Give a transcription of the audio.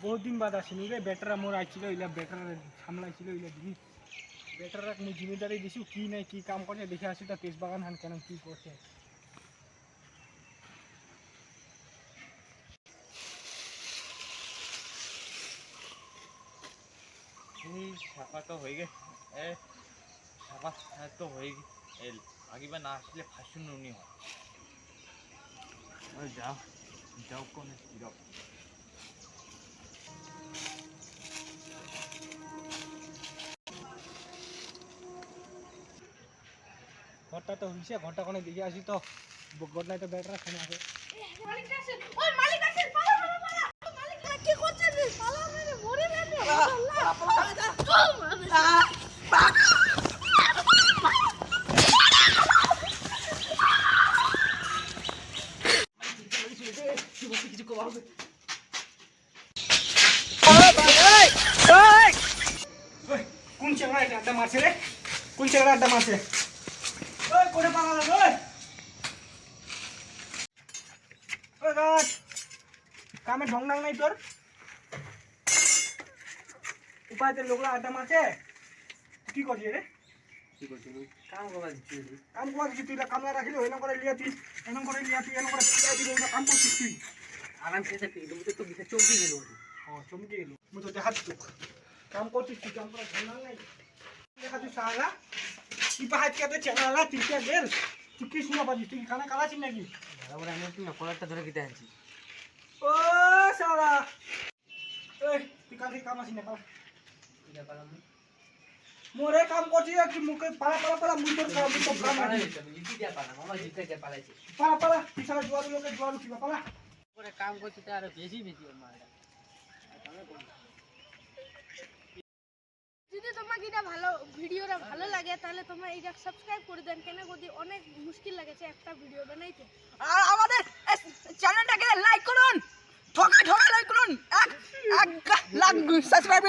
বহুত দিন বাদ আসিনি রে বেটারা মোর আইছিল ইলা বেটারা সামলাইছিল ইলা জিনিস বেটারা মু জিম্মেদারি দিছু কি নাই কি কাম করে দেখে আসি তা তেজ বাগান হান কেন কি করছে এই সাফা তো হয়ে গে এ সাফা তো হয়ে গে এল আগিবা না আসলে ফাঁসুন নুনি হয় যাও যাও কোন যাও ঘরটা তো হইছে ঘরটা কোনে দেখে আসি তো ঘরটায় তো বেটারা খানে আছে মালিক আসেন ওই মালিক আসেন পালা পালা পালা মালিক কি করছেন পালা মানে মরে যাবে কোন ছেলেরা আড্ডা মারছে রে কোন ছেলেরা আড্ডা মারছে ওই কোনে পালালো ওই ওই গাছ কামে ঢং ঢং নাই তোর উপায়তে লোকরা আড্ডা মারছে কি করছিস রে কি করছিস কাম করবা দিচ্ছিস কাম করা দিচ্ছিস তুই কামলা রাখিলি এরকম করে লিয়াতিস এরকম করে লিয়াতি এরকম করে পিটাই দিবি কাম করছিস তুই আরাম খেতে পেয়ে তুমি তো বিশে চমকে গেল ও চমকে গেল মুই তো দেখাচ্ছি তোকে কাম করছিস তুই কাম করা ঢং ঢং নাই দেখা তুই সারা কি পাহাড় কেটে চেনালা তিনটা গেল তুই কি শুনা পাবি তুই খানা কালাছিস নাকি বরাবর আমি একটু না কলারটা ধরে কিতে আনছি ও সারা এই তুই কালকে কাম আসিস না কাল মোরে কাম করছিস তুই মুখে পালা পালা পালা মুই তোর কাম তো কাম আছে পালা পালা তুই সারা জোয়ার লোকে জোয়ার উঠিবা পালা করে কাম করতে তো আরো বেশি বেশি মারা যদি তোমাকে এটা ভালো ভিডিওটা ভালো লাগে তাহলে তোমরা এটা সাবস্ক্রাইব করে দেন কেন যদি অনেক মুশকিল লাগেছে একটা ভিডিও বানাইতে আর আমাদের চ্যানেলটাকে লাইক করুন ঠকা ঠকা লাইক করুন 1 লাখ সাবস্ক্রাইব